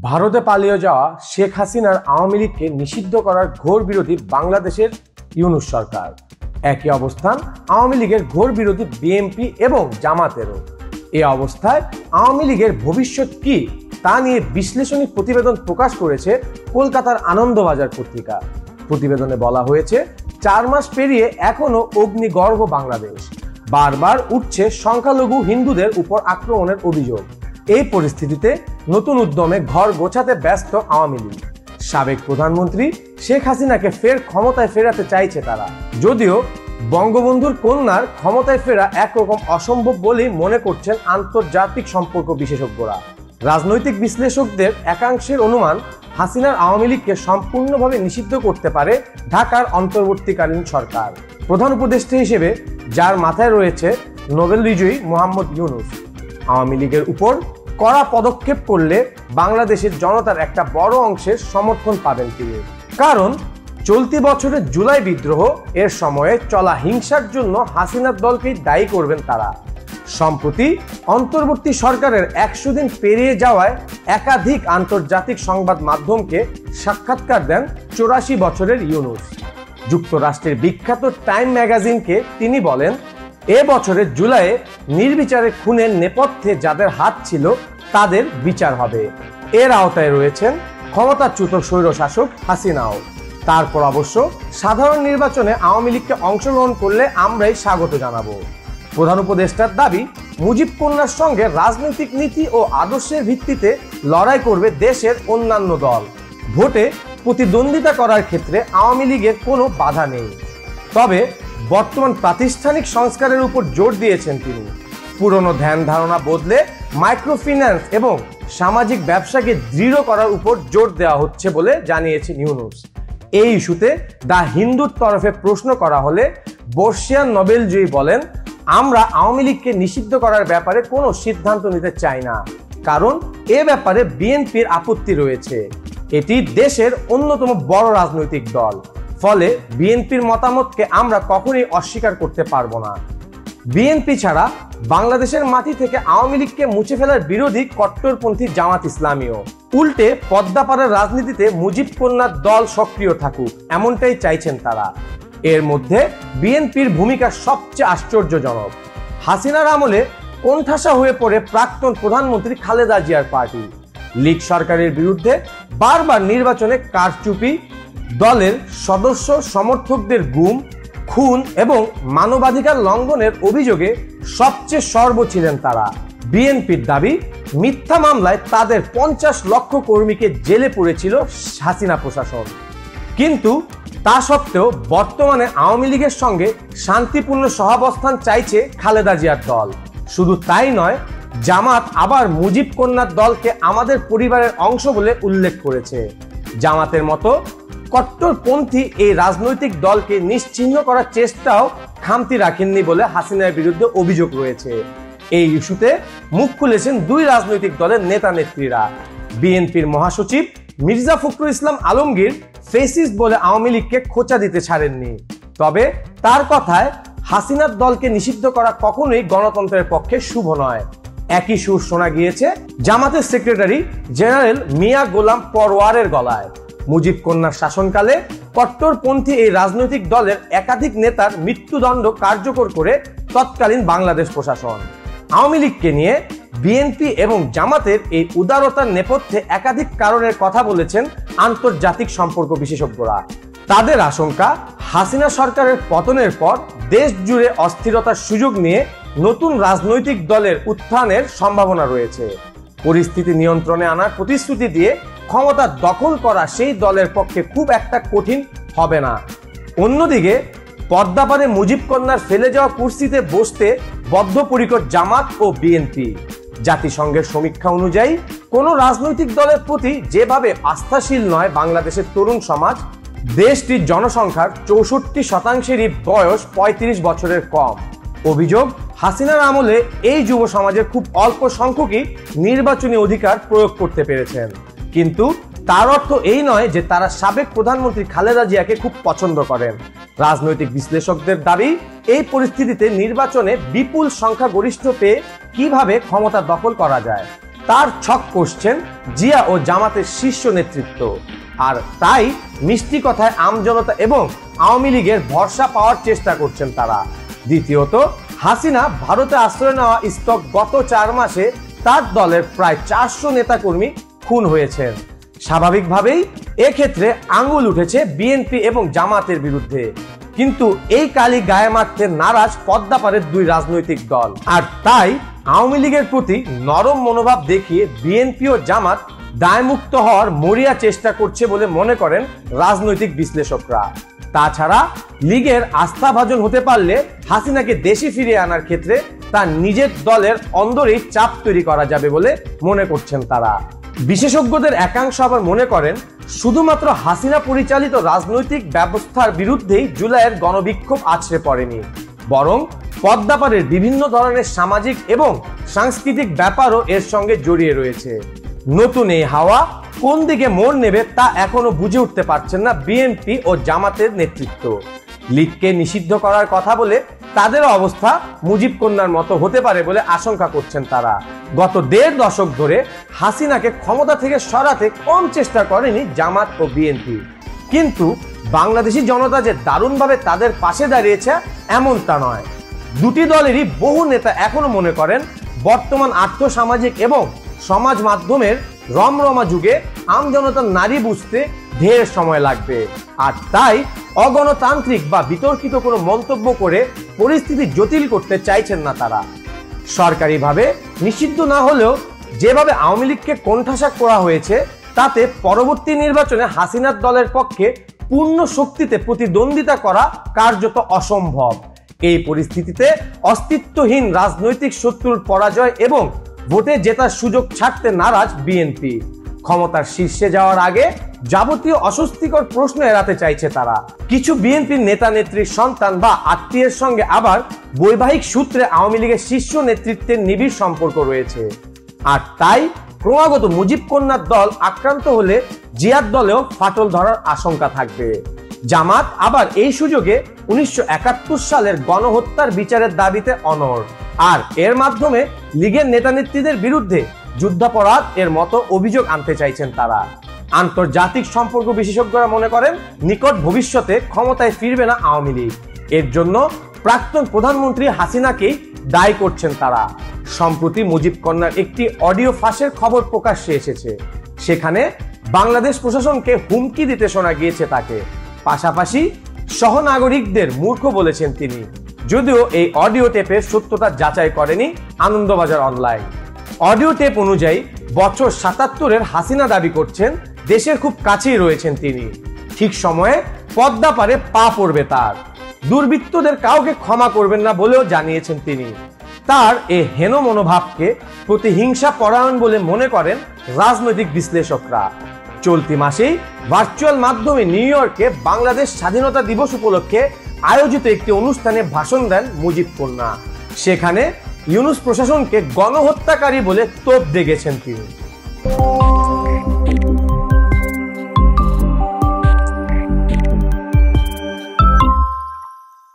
ভারতে পালিয়ে যাওয়া শেখ হাসিনার আওয়ামী লীগকে নিষিদ্ধ করার ঘোর বিরোধী বাংলাদেশের ইউনূস সরকার। একই অবস্থান আওয়ামী লীগের ঘোর বিরোধী বিএনপি এবং জামাতেরও। এ অবস্থায় আওয়ামী লীগের ভবিষ্যৎ কি তা নিয়ে বিশ্লেষণী প্রতিবেদন প্রকাশ করেছে কলকাতার আনন্দবাজার পত্রিকা। প্রতিবেদনে বলা হয়েছে, 4 মাস পেরিয়ে এখনো অগ্নিগর্ভ বাংলাদেশ। বারবার উঠছে সংখ্যালঘু হিন্দুদের উপর আক্রমণের অভিযোগ। এই পরিস্থিতিতে নতুন উদ্যমে ঘর গোছাতে ব্যস্ত আওয়ামী লীগ। সাবেক প্রধানমন্ত্রী শেখ হাসিনাকে ফের ক্ষমতায় ফেরাতে চাইছে তারা, যদিও বঙ্গবন্ধুর কন্যার ক্ষমতায় ফেরা একরকম অসম্ভব বলেই মনে করছেন আন্তর্জাতিক সম্পর্ক বিশেষজ্ঞরা। রাজনৈতিক বিশ্লেষকদের একাংশের অনুমান, হাসিনার আওয়ামী লীগকে সম্পূর্ণভাবে নিষিদ্ধ করতে পারে ঢাকার অন্তর্বর্তীকালীন সরকার। প্রধান উপদেষ্টা হিসেবে যার মাথায় রয়েছে নোবেল বিজয়ী মোহাম্মদ ইউনূস। আওয়ামী লীগের উপর কড়া পদক্ষেপ করলে বাংলাদেশের জনতার একটা বড় অংশের সমর্থন পাবেন তিনি। কারণ চলতি বছরের জুলাই বিদ্রোহ এর সময়ে চলা হিংসার জন্য হাসিনার দলকেই দায়ী করবেন তারা। সম্প্রতি অন্তর্বর্তী সরকারের 100 দিন পেরিয়ে যাওয়ায় একাধিক আন্তর্জাতিক সংবাদ মাধ্যমকে সাক্ষাৎকার দেন 84 বছরের ইউনূস। যুক্তরাষ্ট্রের বিখ্যাত টাইম ম্যাগাজিনকে তিনি বলেন, এ বছরের জুলাইয়ে নির্বিচারে খুনের নেপথ্যে যাদের হাত ছিল তাদের বিচার হবে। এর আওতায় রয়েছেন ক্ষমতাচ্যুত স্বৈরশাসক হাসিনাও। তারপর অবশ্য সাধারণ নির্বাচনে আওয়ামী লীগকে অংশগ্রহণ করলে আমরাই স্বাগত জানাবো। প্রধান উপদেষ্টার দাবি, মুজিব কন্যার সঙ্গে রাজনৈতিক নীতি ও আদর্শের ভিত্তিতে লড়াই করবে দেশের অন্যান্য দল। ভোটে প্রতিদ্বন্দ্বিতা করার ক্ষেত্রে আওয়ামী লীগের কোনো বাধা নেই। তবে বর্তমান প্রাতিষ্ঠানিক সংস্কারের উপর জোর দিয়েছেন তিনি। পুরনো ধ্যান ধারণা বদলে মাইক্রো ফিন্যান্স এবং সামাজিক ব্যবসাকে দৃঢ় করার উপর জোর দেওয়া হচ্ছে বলে জানিয়েছেন ইউনূস। এই ইস্যুতে দ্য হিন্দুর তরফে প্রশ্ন করা হলে বর্ষিয়ান নোবেলজয়ী বলেন, আমরা আওয়ামী লীগকে নিষিদ্ধ করার ব্যাপারে কোনো সিদ্ধান্ত নিতে চাই না, কারণ এ ব্যাপারে বিএনপির আপত্তি রয়েছে। এটি দেশের অন্যতম বড় রাজনৈতিক দল, ফলে বিএনপির মতামতকে আমরা কখনোই অস্বীকার করতে পারবো না। বিএনপি ছাড়া বাংলাদেশের মাটি থেকে আওয়ামী লীগকে মুছে ফেলার বিরোধী কট্টরপন্থী জামাত ইসলামীও। উল্টে পদ্মাপাড়ার রাজনীতিতে মুজিব কন্যার দল সক্রিয় থাকুক, এমনটাই চাইছেন তারা। এর মধ্যে বিএনপির ভূমিকা সবচেয়ে আশ্চর্যজনক। হাসিনার আমলে কোণঠাসা হয়ে পড়ে প্রাক্তন প্রধানমন্ত্রী খালেদা জিয়ার পার্টি। লীগ সরকারের বিরুদ্ধে বারবার নির্বাচনে কারচুপি, দলের সদস্য সমর্থকদের গুম, খুন এবং মানবাধিকার লঙ্ঘনের অভিযোগে সবচেয়ে সর্ব ছিলেন তারা। বিএনপির দাবি, মিথ্যা মামলায় তাদের 50 লক্ষ কর্মীকে জেলে পুরেছিল হাসিনা প্রশাসন। কিন্তু তা সত্ত্বেও বর্তমানে আওয়ামী লীগের সঙ্গে শান্তিপূর্ণ সহাবস্থান চাইছে খালেদা জিয়ার দল। শুধু তাই নয়, জামাত আবার মুজিব কন্যার দলকে আমাদের পরিবারের অংশ বলে উল্লেখ করেছে। জামাতের মতো কট্টরপন্থী এই রাজনৈতিক দলকে নিশ্চিহ্ন করার চেষ্টাও খামতি রাখেননি বলে হাসিনার বিরুদ্ধে অভিযোগ রয়েছে। এই ইস্যুতে মুখ খুলেছেন 2 রাজনৈতিক দলের নেতা নেত্রীরা। বিএনপির মহাসচিব মির্জা ফখরুল ইসলাম আলমগীর ফেসিস্ট বলে আওয়ামী লীগকে খোঁচা দিতে ছাড়েননি। তবে তার কথায়, হাসিনার দলকে নিষিদ্ধ করা কখনোই গণতন্ত্রের পক্ষে শুভ নয়। একই সুর শোনা গিয়েছে জামাতের সেক্রেটারি জেনারেল মিয়া গোলাম পরওয়ারের গলায়। মুজিব কন্যার শাসনকালে কট্টরপন্থী এই রাজনৈতিক দলের একাধিক নেতার মৃত্যুদণ্ড কার্যকর করে তৎকালীন বাংলাদেশ প্রশাসন। আওয়ামী লীগকে নিয়ে বিএনপি এবং জামাতের এই উদারতার নেপথ্যে একাধিক কারণের কথা বলেছেন আন্তর্জাতিক সম্পর্ক বিশেষজ্ঞরা। তাদের আশঙ্কা, হাসিনা সরকারের পতনের পর দেশ জুড়ে অস্থিরতার সুযোগ নিয়ে নতুন রাজনৈতিক দলের উত্থানের সম্ভাবনা রয়েছে। পরিস্থিতি নিয়ন্ত্রণে আনার প্রতিশ্রুতি দিয়ে ক্ষমতা দখল করা সেই দলের পক্ষে খুব একটা কঠিন হবে না। অন্যদিকে পদ্মাপাড়ে মুজিব কন্যার ফেলে যাওয়া কুর্সিতে বসতে বদ্ধপরিকর জামাত ও বিএনপি। জাতিসংঘের সমীক্ষা অনুযায়ী কোনো রাজনৈতিক দলের প্রতি যেভাবে আস্থাশীল নয় বাংলাদেশের তরুণ সমাজ, দেশটির জনসংখ্যার 64%-ই বয়স 35 বছরের কম। অভিযোগ, হাসিনার আমলে এই যুব সমাজের খুব অল্প সংখ্যকই নির্বাচনী অধিকার প্রয়োগ করতে পেরেছেন। কিন্তু তার অর্থ এই নয় যে তারা সাবেক প্রধানমন্ত্রী খালেদা জিয়াকে খুব পছন্দ করেন। রাজনৈতিক বিশ্লেষকদের দাবি, এই পরিস্থিতিতে নির্বাচনে বিপুল সংখ্যাগরিষ্ঠ পেয়ে কিভাবে ক্ষমতা দখল করা যায় তার ছক কষছেন জিয়া ও জামাতের শীর্ষ নেতৃত্ব। আর তাই মিষ্টি কথায় আমজনতা এবং আওয়ামী লীগের ভরসা পাওয়ার চেষ্টা করছেন তারা। দ্বিতীয়ত, হাসিনা ভারতে আশ্রয় নেওয়া স্টক গত 4 মাসে তার দলের প্রায় 400 নেতাকর্মী খুন হয়েছেন। স্বাভাবিকভাবেই এক্ষেত্রে আঙুল উঠেছে বিএনপি এবং জামাতের বিরুদ্ধে। কিন্তু এই কালি গায়ে মারতে নারাজ পদ্মাপাড়ের 2 রাজনৈতিক দল। আর তাই আওয়ামী লীগের প্রতি নরম মনোভাব দেখিয়ে বিএনপি ও জামাত দায়মুক্ত হওয়ার মরিয়া চেষ্টা করছে বলে মনে করেন রাজনৈতিক বিশ্লেষকরা। তাছাড়া লীগের আস্থাভাজন হতে পারলে হাসিনাকে দেশে ফিরিয়ে আনার ক্ষেত্রে তার নিজের দলের অন্দরেই চাপ তৈরি করা যাবে বলে মনে করছেন তারা। বিশেষজ্ঞদের একাংশ আবার মনে করেন শুধুমাত্র হাসিনা পরিচালিত রাজনৈতিক ব্যবস্থার বিরুদ্ধেই জুলাইয়ের গণবিক্ষোভ আছড়ে পড়েনি, বরং পদ্মাপাড়ের বিভিন্ন ধরনের সামাজিক এবং সাংস্কৃতিক ব্যাপারও এর সঙ্গে জড়িয়ে রয়েছে। নতুন এই হাওয়া কোন দিকে মোড় নেবে তা এখনো বুঝে উঠতে পারছেন না বিএনপি ও জামাতের নেতৃত্ব। লীগকে নিষিদ্ধ করার কথা বলে তাদের অবস্থা মুজিব কন্যার মতো হতে পারে বলে আশঙ্কা করছেন তারা। গত 1.5 দশক ধরে হাসিনাকে ক্ষমতা থেকে সরাতে কম চেষ্টা করেনি জামাত ও বিএনপি, কিন্তু বাংলাদেশি জনতা যে দারুণভাবে তাদের পাশে দাঁড়িয়েছে এমনটা নয়। দুটি দলেরই বহু নেতা এখনো মনে করেন বর্তমান আর্থসামাজিক এবং সমাজ মাধ্যমের রমরমা যুগে আমজনতার নারী বুঝতে ঢের সময় লাগবে। আর তাই অগণতান্ত্রিক বা বিতর্কিত কোনো মন্তব্য করে পরিস্থিতি জটিল করতে চাইছেন না তারা। সরকারিভাবে নিষিদ্ধ না হলেও যেভাবে আওয়ামী লীগকে কোণঠাসা করা হয়েছে তাতে পরবর্তী নির্বাচনে হাসিনার দলের পক্ষে পূর্ণ শক্তিতে প্রতিদ্বন্দ্বিতা করা কার্যত অসম্ভব। এই পরিস্থিতিতে অস্তিত্বহীন রাজনৈতিক শত্রুর পরাজয় এবং ভোটে জেতার সুযোগ ছাড়তে নারাজ বিএনপি। ক্ষমতার শীর্ষে যাওয়ার আগে যাবতীয় অস্বস্তিকর প্রশ্ন এড়াতে চাইছে তারা। কিছু বিএনপির নেতা নেত্রীর সন্তান বা আত্মীয়ের সঙ্গে আবার বৈবাহিক সূত্রে আওয়ামী লীগের শীর্ষ নেতৃত্বের নিবিড় সম্পর্ক রয়েছে। আর তাই ক্রমাগত মুজিব কন্যার দল আক্রান্ত হলে জিয়ার দলেও ফাটল ধরার আশঙ্কা থাকবে। জামাত আবার এই সুযোগে 1971 সালের গণহত্যার বিচারের দাবিতে অনড়, আর এর মাধ্যমে লীগের নেতা নেত্রীদের বিরুদ্ধে যুদ্ধাপরাধ এর মতো অভিযোগ আনতে চাইছেন তারা। আন্তর্জাতিক সম্পর্ক বিশেষজ্ঞরা মনে করেন নিকট ভবিষ্যতে ক্ষমতায় ফিরবে না আওয়ামী লীগ। এর জন্য প্রাক্তন প্রধানমন্ত্রী হাসিনাকেই দায়ী করছেন তারা। সম্প্রতি মুজিব কন্যার একটি অডিও ফাঁসের খবর প্রকাশ্যে এসেছে। সেখানে বাংলাদেশ প্রশাসনকে হুমকি দিতে শোনা গিয়েছে তাকে। পাশাপাশি সহনাগরিকদের মূর্খ বলেছেন তিনি, যদিও এই অডিও টেপের সত্যতা যাচাই করেনি আনন্দবাজার অনলাইন। অডিও টেপ অনুযায়ী বছর 77-এর হাসিনা দাবি করছেন দেশের খুব কাছেই রয়েছেন তিনি, ঠিক সময়ে পদ্মাপাড়ে পা পড়বে তার, দুর্বৃত্তদের কাউকে ক্ষমা করবেন না বলেও জানিয়েছেন তিনি। তার এই হেন মনোভাবকে প্রতিহিংসা পরায়ণ বলে মনে করেন রাজনৈতিক বিশ্লেষকরা। চলতি মাসেই ভার্চুয়াল মাধ্যমে নিউ ইয়র্কে বাংলাদেশ স্বাধীনতা দিবস উপলক্ষে আয়োজিত একটি অনুষ্ঠানে ভাষণ দেন মুজিব কন্যা। সেখানে ইউনূস প্রশাসনকে গণহত্যাকারী বলে তোপ দেগেছেন তিনি।